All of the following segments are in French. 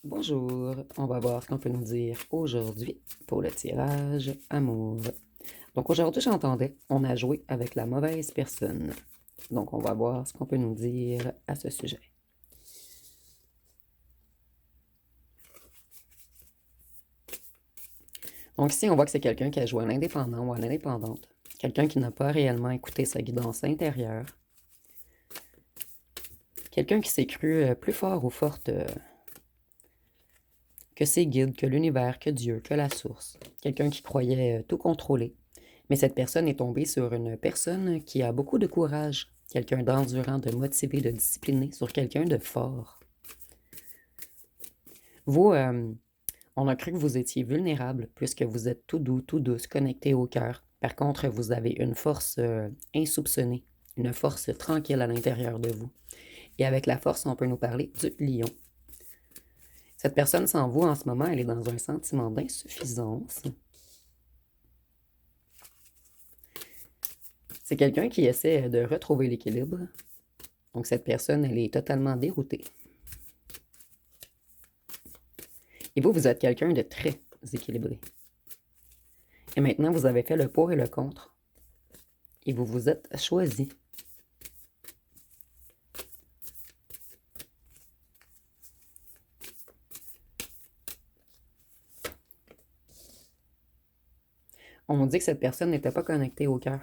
Bonjour, on va voir ce qu'on peut nous dire aujourd'hui pour le tirage amour. Donc aujourd'hui, j'entendais, on a joué avec la mauvaise personne. Donc on va voir ce qu'on peut nous dire à ce sujet. Donc ici, on voit que c'est quelqu'un qui a joué à l'indépendant ou à l'indépendante. Quelqu'un qui n'a pas réellement écouté sa guidance intérieure. Quelqu'un qui s'est cru plus fort ou forte que ses guides, que l'univers, que Dieu, que la source. Quelqu'un qui croyait tout contrôler. Mais cette personne est tombée sur une personne qui a beaucoup de courage, quelqu'un d'endurant, de motivé, de discipliné, sur quelqu'un de fort. Vous, on a cru que vous étiez vulnérable puisque vous êtes tout doux, tout douce, connecté au cœur. Par contre, vous avez une force insoupçonnée, une force tranquille à l'intérieur de vous. Et avec la force, on peut nous parler du lion. Cette personne sans vous en ce moment, elle est dans un sentiment d'insuffisance. C'est quelqu'un qui essaie de retrouver l'équilibre. Donc cette personne, elle est totalement déroutée. Et vous, vous êtes quelqu'un de très équilibré. Et maintenant, vous avez fait le pour et le contre. Et vous vous êtes choisi. On nous dit que cette personne n'était pas connectée au cœur.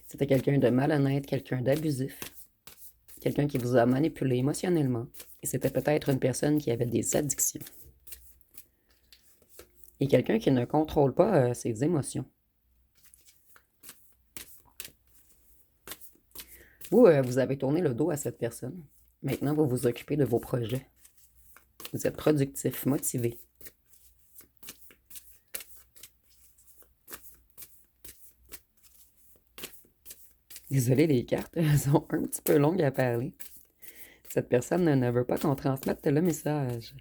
C'était quelqu'un de malhonnête, quelqu'un d'abusif, quelqu'un qui vous a manipulé émotionnellement. Et c'était peut-être une personne qui avait des addictions. Et quelqu'un qui ne contrôle pas ses émotions. Vous, vous avez tourné le dos à cette personne. Maintenant, vous vous occupez de vos projets. Vous êtes productif, motivé. Désolé, les cartes elles sont un petit peu longues à parler. Cette personne ne veut pas qu'on transmette le message.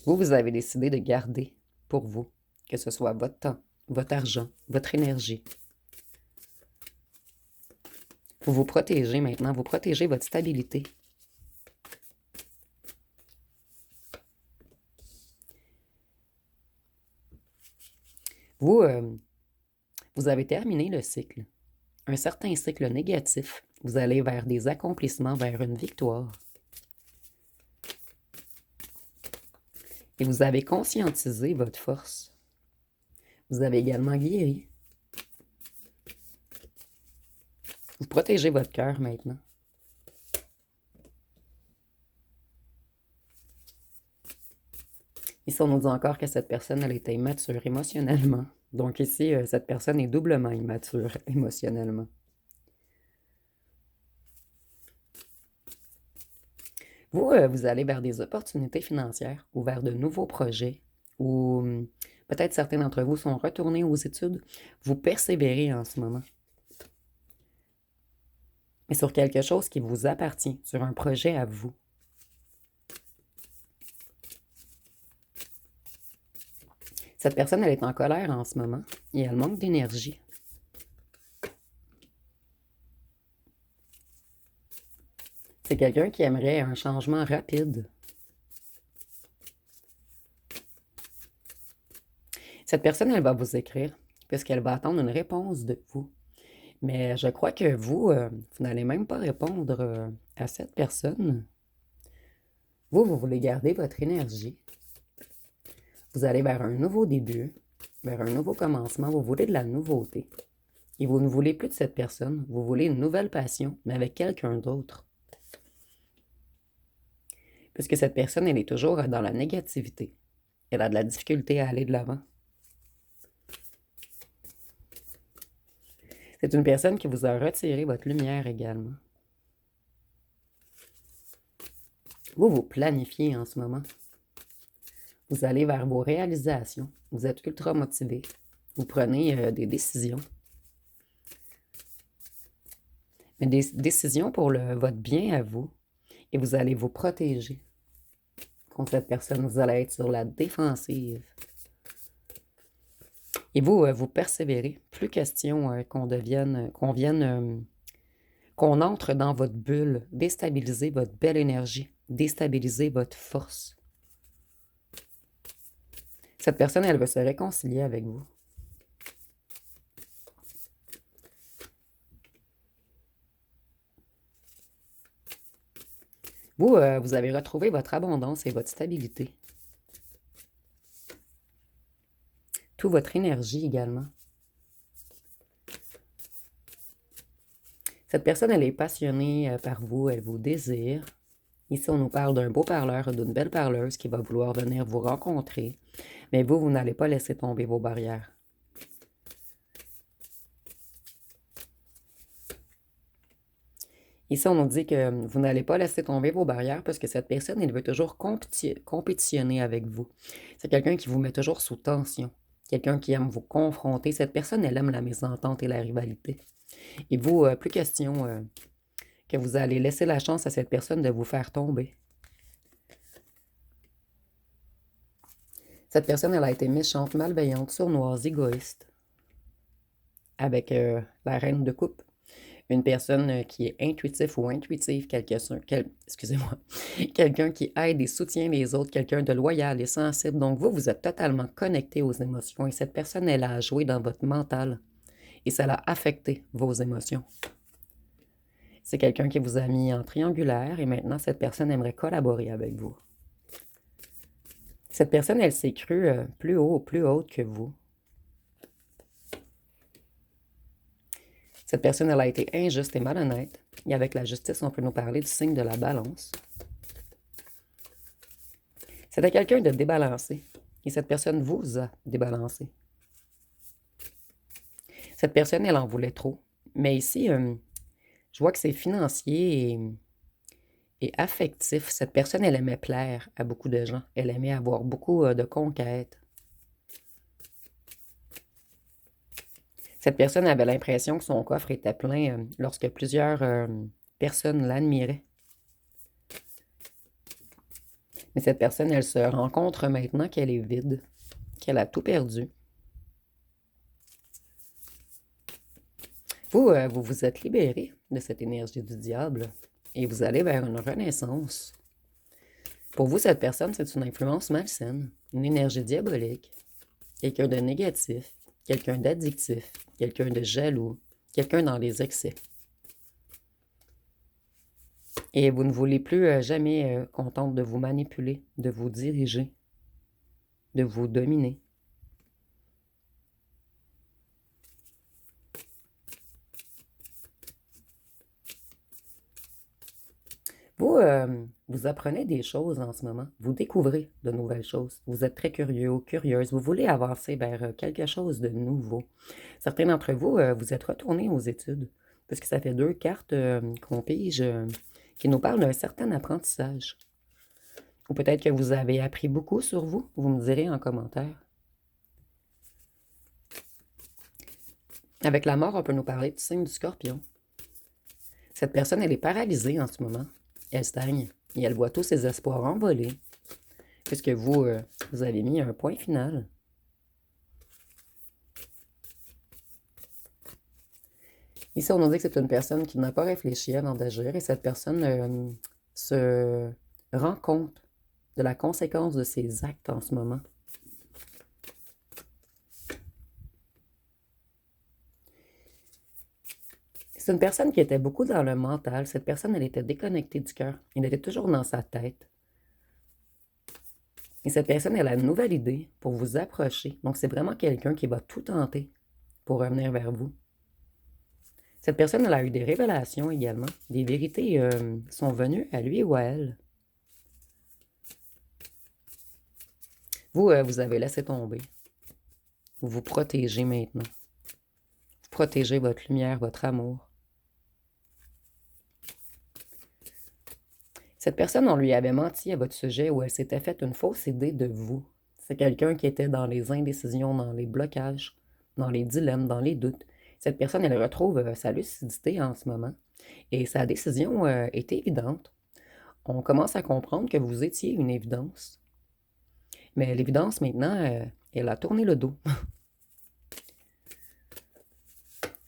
Vous, vous avez décidé de garder pour vous, que ce soit votre temps, votre argent, votre énergie. Vous vous protégez maintenant, vous protégez votre stabilité. Vous, vous avez terminé le cycle, un certain cycle négatif. Vous allez vers des accomplissements, vers une victoire. Et vous avez conscientisé votre force. Vous avez également guéri. Vous protégez votre cœur maintenant. Ici, on nous dit encore que cette personne, elle était immature émotionnellement. Donc ici, cette personne est doublement immature émotionnellement. Vous, vous allez vers des opportunités financières ou vers de nouveaux projets ou peut-être certains d'entre vous sont retournés aux études. Vous persévérez en ce moment. Mais sur quelque chose qui vous appartient, sur un projet à vous. Cette personne, elle est en colère en ce moment et elle manque d'énergie. C'est quelqu'un qui aimerait un changement rapide. Cette personne, elle va vous écrire puisqu'elle va attendre une réponse de vous. Mais je crois que vous, vous n'allez même pas répondre à cette personne. Vous, vous voulez garder votre énergie. Vous allez vers un nouveau début, vers un nouveau commencement. Vous voulez de la nouveauté. Et vous ne voulez plus de cette personne. Vous voulez une nouvelle passion, mais avec quelqu'un d'autre. Puisque cette personne, elle est toujours dans la négativité. Elle a de la difficulté à aller de l'avant. C'est une personne qui vous a retiré votre lumière également. Vous, vous planifiez en ce moment. Vous allez vers vos réalisations. Vous êtes ultra motivé. Vous prenez des décisions. Mais des décisions pour votre bien à vous. Et vous allez vous protéger contre cette personne. Vous allez être sur la défensive. Et vous, vous persévérez. Plus question qu'on vienne qu'on entre dans votre bulle, déstabiliser votre belle énergie, déstabiliser votre force. Cette personne, elle veut se réconcilier avec vous. Vous, vous avez retrouvé votre abondance et votre stabilité. Toute votre énergie également. Cette personne, elle est passionnée par vous, elle vous désire. Ici, on nous parle d'un beau parleur, d'une belle parleuse qui va vouloir venir vous rencontrer. Mais vous, vous n'allez pas laisser tomber vos barrières. Ici, on nous dit que vous n'allez pas laisser tomber vos barrières parce que cette personne, elle veut toujours compétitionner avec vous. C'est quelqu'un qui vous met toujours sous tension. Quelqu'un qui aime vous confronter. Cette personne, elle aime la mésentente et la rivalité. Et vous, plus question que vous allez laisser la chance à cette personne de vous faire tomber. Cette personne, elle a été méchante, malveillante, sournoise, égoïste. Avec la reine de coupe. Une personne qui est intuitif ou intuitive, excusez-moi, quelqu'un qui aide et soutient les autres, quelqu'un de loyal et sensible. Donc vous, vous êtes totalement connecté aux émotions et cette personne, elle a joué dans votre mental et ça l'a affecté vos émotions. C'est quelqu'un qui vous a mis en triangulaire et maintenant cette personne aimerait collaborer avec vous. Cette personne, elle s'est crue plus haut, plus haute que vous. Cette personne, elle a été injuste et malhonnête. Et avec la justice, on peut nous parler du signe de la balance. C'était quelqu'un de débalancé. Et cette personne vous a débalancé. Cette personne, elle en voulait trop. Mais ici, je vois que c'est financier et affectif. Cette personne, elle aimait plaire à beaucoup de gens. Elle aimait avoir beaucoup de conquêtes. Cette personne avait l'impression que son coffre était plein lorsque plusieurs personnes l'admiraient. Mais cette personne, elle se rencontre maintenant qu'elle est vide, qu'elle a tout perdu. Vous, vous vous êtes libéré de cette énergie du diable et vous allez vers une renaissance. Pour vous, cette personne, c'est une influence malsaine, une énergie diabolique, quelqu'un de négatif, quelqu'un d'addictif, quelqu'un de jaloux, quelqu'un dans les excès. Et vous ne voulez plus jamais contente de vous manipuler, de vous diriger, de vous dominer. Vous, vous apprenez des choses en ce moment. Vous découvrez de nouvelles choses. Vous êtes très curieux ou curieuse. Vous voulez avancer vers quelque chose de nouveau. Certains d'entre vous, vous êtes retournés aux études. Parce que ça fait 2 cartes qu'on pige qui nous parlent d'un certain apprentissage. Ou peut-être que vous avez appris beaucoup sur vous. Vous me direz en commentaire. Avec la mort, on peut nous parler du signe du Scorpion. Cette personne, elle est paralysée en ce moment. Elle stagne et elle voit tous ses espoirs envoler. Puisque vous, vous avez mis un point final. Ici, on nous dit que c'est une personne qui n'a pas réfléchi avant d'agir et cette personne se rend compte de la conséquence de ses actes en ce moment. C'est une personne qui était beaucoup dans le mental. Cette personne, elle était déconnectée du cœur. Elle était toujours dans sa tête. Et cette personne, elle a une nouvelle idée pour vous approcher. Donc, c'est vraiment quelqu'un qui va tout tenter pour revenir vers vous. Cette personne, elle a eu des révélations également. Des vérités sont venues à lui ou à elle. Vous, vous avez laissé tomber. Vous vous protégez maintenant. Vous protégez votre lumière, votre amour. Cette personne, on lui avait menti à votre sujet ou elle s'était faite une fausse idée de vous. C'est quelqu'un qui était dans les indécisions, dans les blocages, dans les dilemmes, dans les doutes. Cette personne, elle retrouve sa lucidité en ce moment et sa décision est évidente. On commence à comprendre que vous étiez une évidence. Mais l'évidence, maintenant, elle a tourné le dos.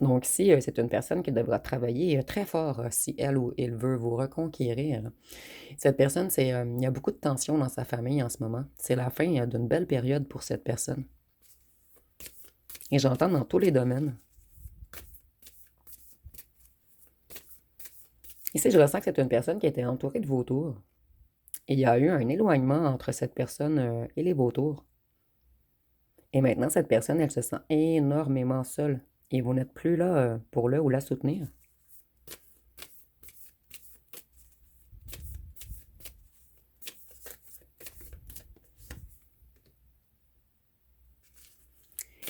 Donc, si c'est une personne qui devra travailler très fort, si elle ou il veut vous reconquérir, cette personne, il y a beaucoup de tension dans sa famille en ce moment. C'est la fin d'une belle période pour cette personne. Et j'entends dans tous les domaines. Ici, je ressens que c'est une personne qui était entourée de vautours. Et il y a eu un éloignement entre cette personne et les vautours. Et maintenant, cette personne, elle se sent énormément seule. Et vous n'êtes plus là pour le ou la soutenir.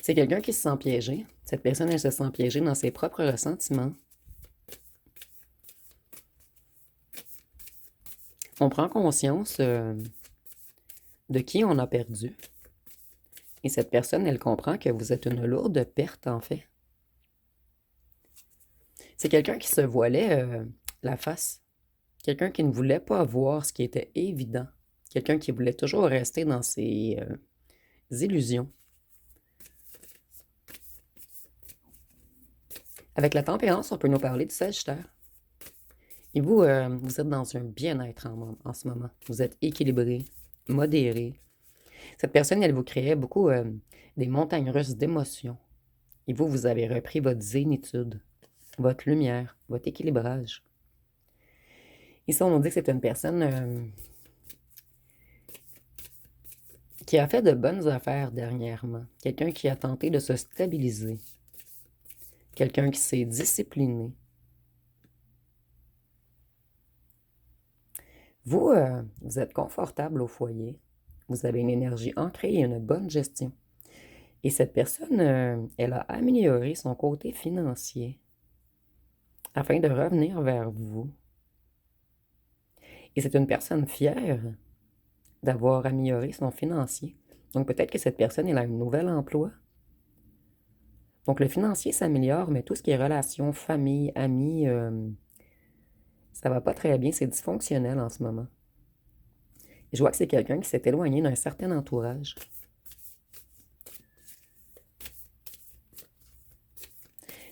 C'est quelqu'un qui se sent piégé. Cette personne, elle se sent piégée dans ses propres ressentiments. On prend conscience de qui on a perdu. Et cette personne, elle comprend que vous êtes une lourde perte, en fait. C'est quelqu'un qui se voilait la face. Quelqu'un qui ne voulait pas voir ce qui était évident. Quelqu'un qui voulait toujours rester dans ses illusions. Avec la tempérance, on peut nous parler du Sagittaire. Et vous, vous êtes dans un bien-être en ce moment. Vous êtes équilibré, modéré. Cette personne, elle vous créait beaucoup des montagnes russes d'émotions. Et vous, vous avez repris votre zénitude, votre lumière, votre équilibrage. Ici, on nous dit que c'est une personne qui a fait de bonnes affaires dernièrement. Quelqu'un qui a tenté de se stabiliser. Quelqu'un qui s'est discipliné. Vous, vous êtes confortable au foyer. Vous avez une énergie ancrée et une bonne gestion. Et cette personne, elle a amélioré son côté financier afin de revenir vers vous. Et c'est une personne fière d'avoir amélioré son financier. Donc peut-être que cette personne, elle a un nouvel emploi. Donc le financier s'améliore, mais tout ce qui est relations, famille, amis, ça va pas très bien, c'est dysfonctionnel en ce moment. Et je vois que c'est quelqu'un qui s'est éloigné d'un certain entourage.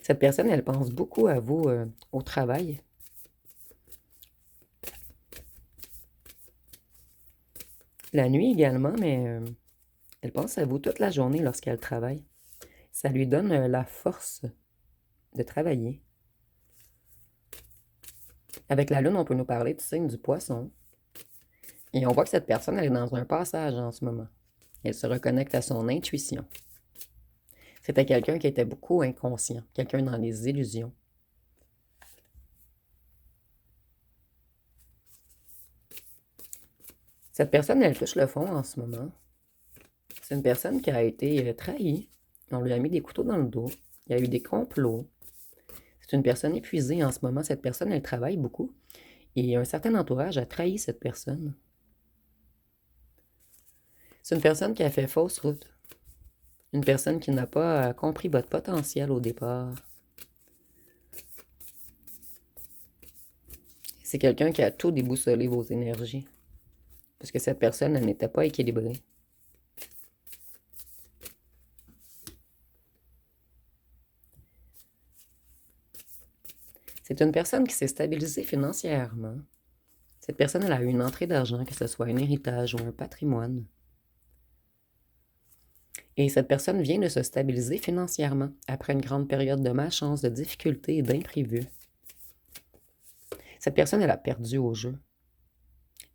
Cette personne, elle pense beaucoup à vous au travail. La nuit également, mais elle pense à vous toute la journée lorsqu'elle travaille. Ça lui donne la force de travailler. Avec la lune, on peut nous parler du signe du poisson. Et on voit que cette personne, elle est dans un passage en ce moment. Elle se reconnecte à son intuition. C'était quelqu'un qui était beaucoup inconscient, quelqu'un dans les illusions. Cette personne, elle touche le fond en ce moment. C'est une personne qui a été trahie. On lui a mis des couteaux dans le dos. Il y a eu des complots. C'est une personne épuisée en ce moment. Cette personne, elle travaille beaucoup. Et un certain entourage a trahi cette personne. C'est une personne qui a fait fausse route. Une personne qui n'a pas compris votre potentiel au départ. C'est quelqu'un qui a tout déboussolé vos énergies. Parce que cette personne, elle n'était pas équilibrée. C'est une personne qui s'est stabilisée financièrement. Cette personne, elle a eu une entrée d'argent, que ce soit un héritage ou un patrimoine. Et cette personne vient de se stabiliser financièrement après une grande période de malchance, de difficultés et d'imprévus. Cette personne, elle a perdu au jeu.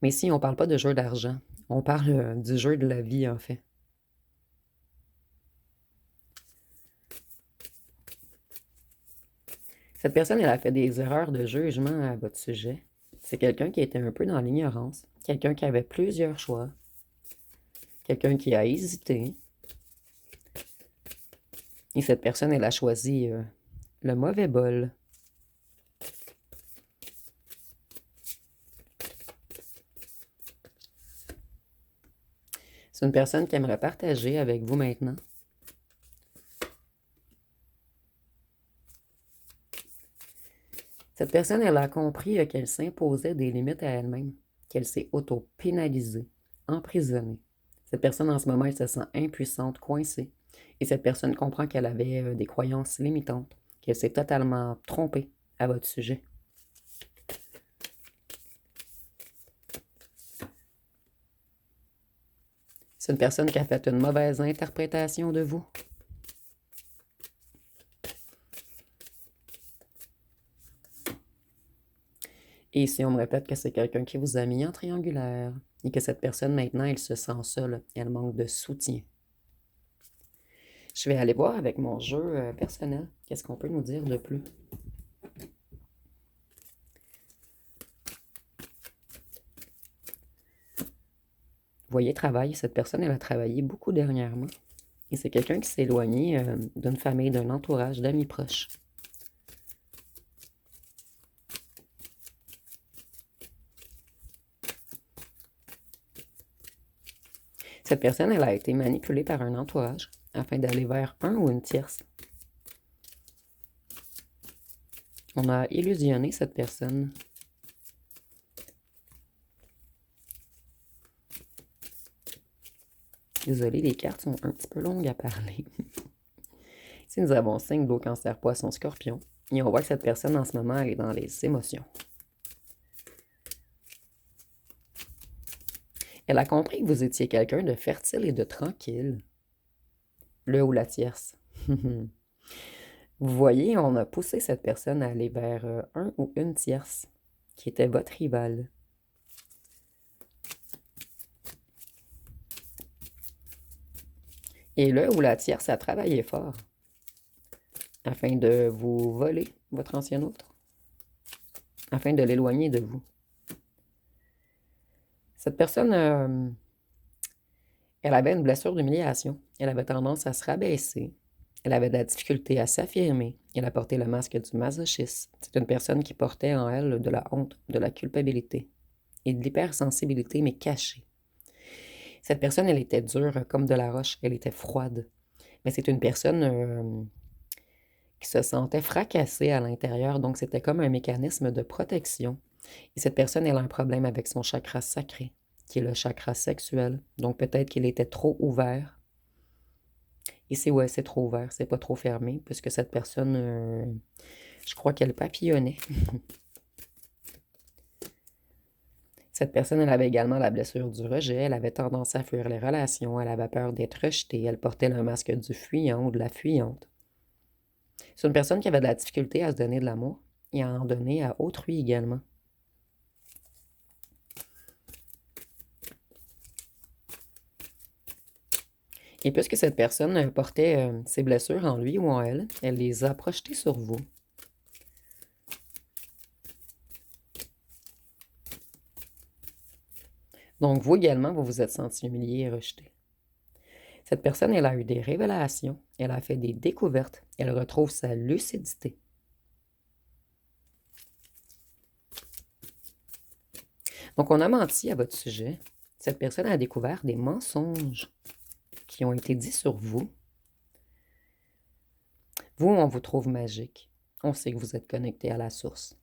Mais ici, on ne parle pas de jeu d'argent. On parle du jeu de la vie, en fait. Cette personne, elle a fait des erreurs de jugement à votre sujet. C'est quelqu'un qui était un peu dans l'ignorance. Quelqu'un qui avait plusieurs choix. Quelqu'un qui a hésité. Et cette personne, elle a choisi le mauvais bol. C'est une personne qui aimerait partager avec vous maintenant. Cette personne, elle a compris qu'elle s'imposait des limites à elle-même, qu'elle s'est auto-pénalisée, emprisonnée. Cette personne, en ce moment, elle se sent impuissante, coincée. Et cette personne comprend qu'elle avait des croyances limitantes, qu'elle s'est totalement trompée à votre sujet. C'est une personne qui a fait une mauvaise interprétation de vous. Et si on me répète que c'est quelqu'un qui vous a mis en triangulaire et que cette personne, maintenant, elle se sent seule, elle manque de soutien. Je vais aller voir avec mon jeu personnel. Qu'est-ce qu'on peut nous dire de plus? Vous voyez, travail, cette personne, elle a travaillé beaucoup dernièrement. Et c'est quelqu'un qui s'est éloigné d'une famille, d'un entourage, d'amis proches. Cette personne, elle a été manipulée par un entourage afin d'aller vers un ou une tierce. On a illusionné cette personne. Désolée, les cartes sont un petit peu longues à parler. Ici, nous avons 5 d'eau, cancer, poisson, scorpion. Et on voit que cette personne, en ce moment, elle est dans les émotions. Elle a compris que vous étiez quelqu'un de fertile et de tranquille. Le ou la tierce. Vous voyez, on a poussé cette personne à aller vers un ou une tierce, qui était votre rival. Et le ou la tierce a travaillé fort afin de vous voler votre ancien autre, afin de l'éloigner de vous. Cette personne, elle avait une blessure d'humiliation. Elle avait tendance à se rabaisser. Elle avait de la difficulté à s'affirmer. Elle a porté le masque du masochisme. C'est une personne qui portait en elle de la honte, de la culpabilité et de l'hypersensibilité, mais cachée. Cette personne, elle était dure comme de la roche. Elle était froide. Mais c'est une personne qui se sentait fracassée à l'intérieur. Donc, c'était comme un mécanisme de protection. Et cette personne, elle a un problème avec son chakra sacré, qui est le chakra sexuel. Donc, peut-être qu'il était trop ouvert. Ici, ouais, c'est trop ouvert, c'est pas trop fermé, puisque cette personne, je crois qu'elle papillonnait. Cette personne, elle avait également la blessure du rejet, elle avait tendance à fuir les relations, elle avait peur d'être rejetée, elle portait le masque du fuyant ou de la fuyante. C'est une personne qui avait de la difficulté à se donner de l'amour et à en donner à autrui également. Et puisque cette personne portait ses blessures en lui ou en elle, elle les a projetées sur vous. Donc, vous également, vous vous êtes senti humilié et rejeté. Cette personne, elle a eu des révélations, elle a fait des découvertes, elle retrouve sa lucidité. Donc, on a menti à votre sujet. Cette personne a découvert des mensonges qui ont été dits sur vous. Vous, on vous trouve magique. On sait que vous êtes connecté à la source.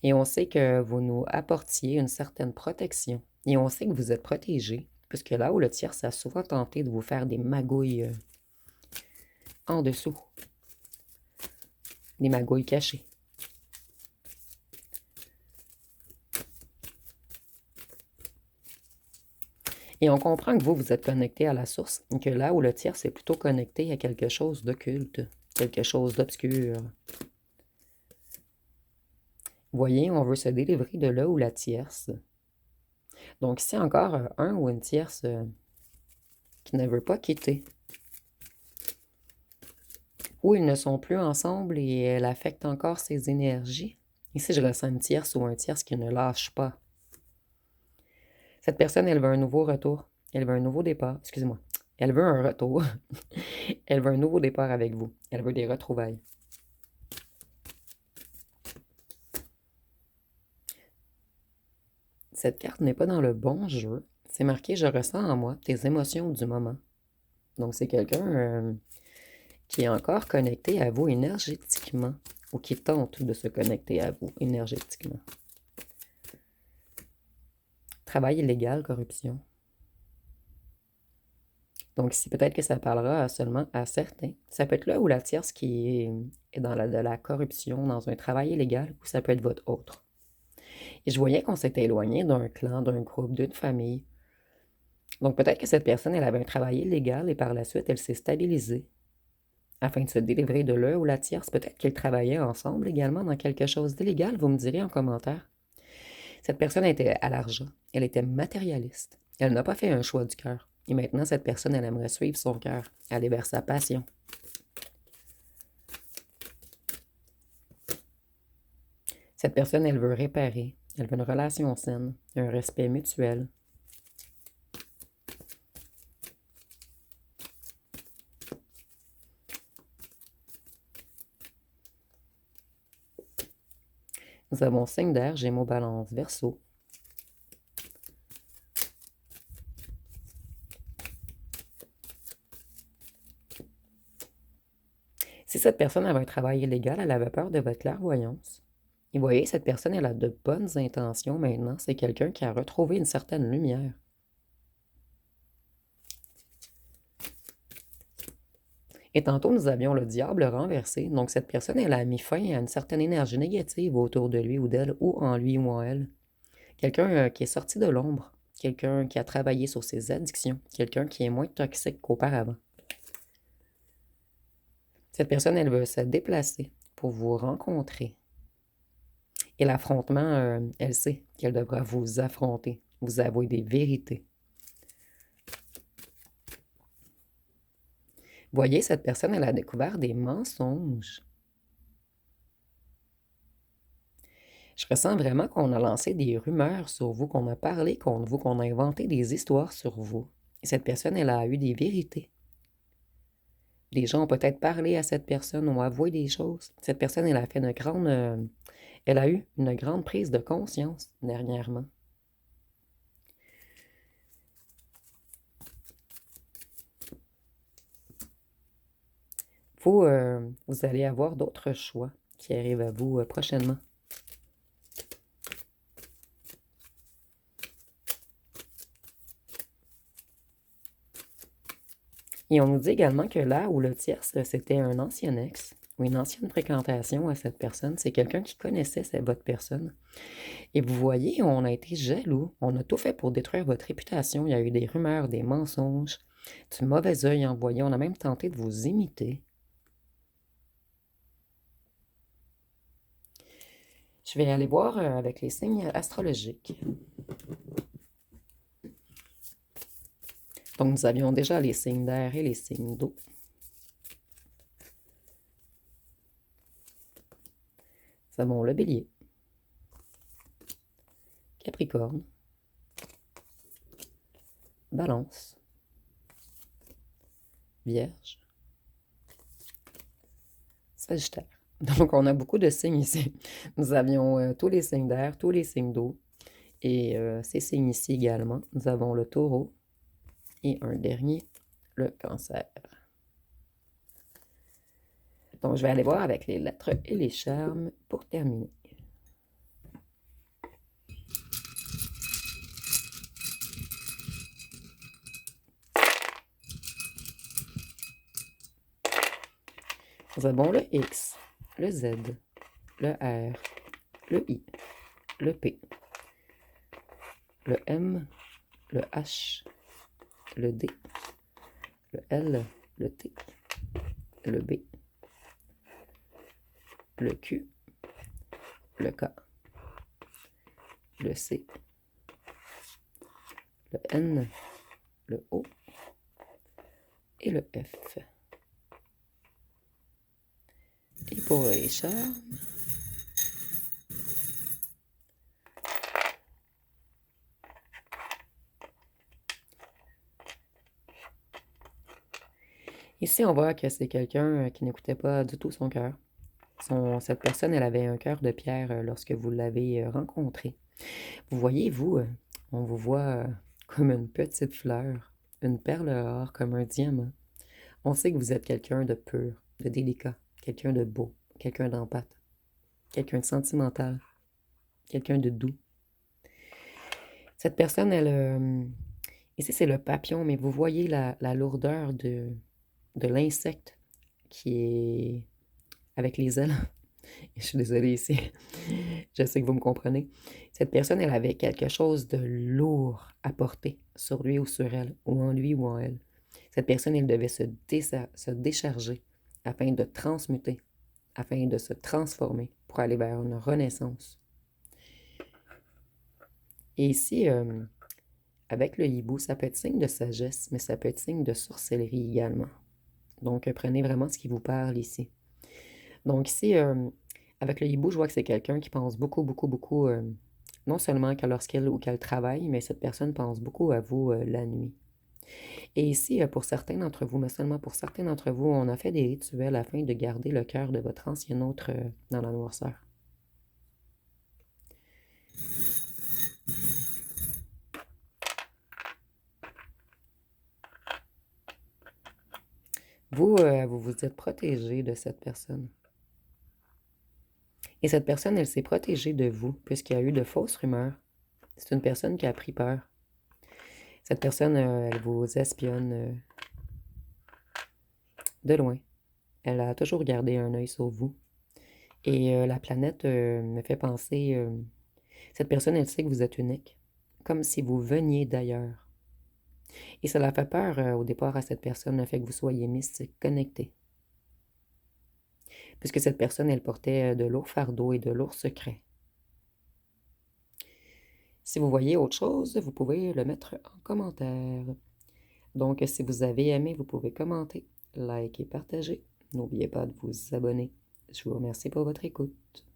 Et on sait que vous nous apportiez une certaine protection. Et on sait que vous êtes protégé, puisque là où le tiers a souvent tenté de vous faire des magouilles en dessous. Des magouilles cachées. Et on comprend que vous, vous êtes connecté à la source, et que là où le tiers est plutôt connecté à quelque chose d'occulte, quelque chose d'obscur. Vous voyez, on veut se délivrer de là où la tierce. Donc, ici encore un ou une tierce qui ne veut pas quitter. Ou ils ne sont plus ensemble et elle affecte encore ses énergies. Ici, je ressens une tierce ou un tierce qui ne lâche pas. Cette personne, elle veut un nouveau retour. Elle veut un nouveau départ. Excusez-moi. Elle veut un retour. Elle veut un nouveau départ avec vous. Elle veut des retrouvailles. Cette carte n'est pas dans le bon jeu. C'est marqué « Je ressens en moi tes émotions du moment ». Donc, c'est quelqu'un qui est encore connecté à vous énergétiquement ou qui tente de se connecter à vous énergétiquement. Travail illégal, corruption. Donc, ici, peut-être que ça parlera seulement à certains. Ça peut être là où la tierce est dans de la corruption, dans un travail illégal, ou ça peut être votre autre. Et je voyais qu'on s'était éloigné d'un clan, d'un groupe, d'une famille. Donc, peut-être que cette personne, elle avait un travail illégal et par la suite, elle s'est stabilisée afin de se délivrer de l'un ou la tierce. Peut-être qu'ils travaillaient ensemble également dans quelque chose d'illégal, vous me direz en commentaire. Cette personne était à l'argent, elle était matérialiste. Elle n'a pas fait un choix du cœur. Et maintenant, cette personne, elle aimerait suivre son cœur, aller vers sa passion. Cette personne, elle veut réparer, elle veut une relation saine, un respect mutuel. Nous avons signe d'air, Gémeaux, Balance, Verseau. Si cette personne avait un travail illégal, elle avait peur de votre clairvoyance. Et vous voyez, cette personne, elle a de bonnes intentions maintenant. C'est quelqu'un qui a retrouvé une certaine lumière. Et tantôt, nous avions le diable renversé. Donc, cette personne, elle a mis fin à une certaine énergie négative autour de lui ou d'elle, ou en lui ou en elle. Quelqu'un qui est sorti de l'ombre. Quelqu'un qui a travaillé sur ses addictions. Quelqu'un qui est moins toxique qu'auparavant. Cette personne, elle veut se déplacer pour vous rencontrer. Et l'affrontement, elle sait qu'elle devra vous affronter, vous avouer des vérités. Voyez, cette personne, elle a découvert des mensonges. Je ressens vraiment qu'on a lancé des rumeurs sur vous, qu'on a parlé contre vous, qu'on a inventé des histoires sur vous. Et cette personne, elle a eu des vérités. Les gens ont peut-être parlé à cette personne, ont avoué des choses. Cette personne, elle a fait elle a eu une grande prise de conscience dernièrement. Vous allez avoir d'autres choix qui arrivent à vous prochainement. Et on nous dit également que là où le tierce, c'était un ancien ex ou une ancienne fréquentation à cette personne, c'est quelqu'un qui connaissait votre personne. Et vous voyez, on a été jaloux, on a tout fait pour détruire votre réputation. Il y a eu des rumeurs, des mensonges, du mauvais œil envoyé. On a même tenté de vous imiter. Je vais aller voir avec les signes astrologiques. Donc, nous avions déjà les signes d'air et les signes d'eau. Nous avons le bélier, Capricorne, Balance, Vierge, Sagittaire. Donc, on a beaucoup de signes ici. Nous avions tous les signes d'air, tous les signes d'eau. Et ces signes ici également. Nous avons le taureau et un dernier, le cancer. Donc, je vais aller voir avec les lettres et les charmes pour terminer. Nous avons le X, le Z, le R, le I, le P, le M, le H, le D, le L, le T, le B, le Q, le K, le C, le N, le O et le F. Et pour les charmes, ici on voit que c'est quelqu'un qui n'écoutait pas du tout son cœur. Cette personne, elle avait un cœur de pierre lorsque vous l'avez rencontré. Vous voyez, on vous voit comme une petite fleur, une perle rare, comme un diamant. On sait que vous êtes quelqu'un de pur, de délicat, quelqu'un de beau, quelqu'un d'empathe, quelqu'un de sentimental, quelqu'un de doux. Cette personne, Ici, c'est le papillon, mais vous voyez la lourdeur de l'insecte qui est avec les ailes. Je suis désolée ici. Je sais que vous me comprenez. Cette personne, elle avait quelque chose de lourd à porter sur lui ou sur elle, ou en lui ou en elle. Cette personne, elle devait se décharger afin de transmuter, afin de se transformer pour aller vers une renaissance. Et ici, avec le hibou, ça peut être signe de sagesse, mais ça peut être signe de sorcellerie également. Donc, prenez vraiment ce qui vous parle ici. Donc ici, avec le hibou, je vois que c'est quelqu'un qui pense beaucoup, beaucoup, beaucoup, non seulement qu'à lorsqu'elle ou qu'elle travaille, mais cette personne pense beaucoup à vous la nuit. Et ici, pour certains d'entre vous, mais seulement pour certains d'entre vous, on a fait des rituels afin de garder le cœur de votre ancien autre dans la noirceur. Vous, vous vous êtes protégé de cette personne. Et cette personne, elle s'est protégée de vous, puisqu'il y a eu de fausses rumeurs. C'est une personne qui a pris peur. Cette personne, elle vous espionne de loin. Elle a toujours gardé un œil sur vous. Et la planète me fait penser, cette personne, elle sait que vous êtes unique, comme si vous veniez d'ailleurs. Et cela fait peur au départ à cette personne, le fait que vous soyez mystique, connecté. Puisque cette personne, elle portait de lourds fardeaux et de lourds secrets. Si vous voyez autre chose, vous pouvez le mettre en commentaire. Donc, si vous avez aimé, vous pouvez commenter, liker, partager. N'oubliez pas de vous abonner. Je vous remercie pour votre écoute.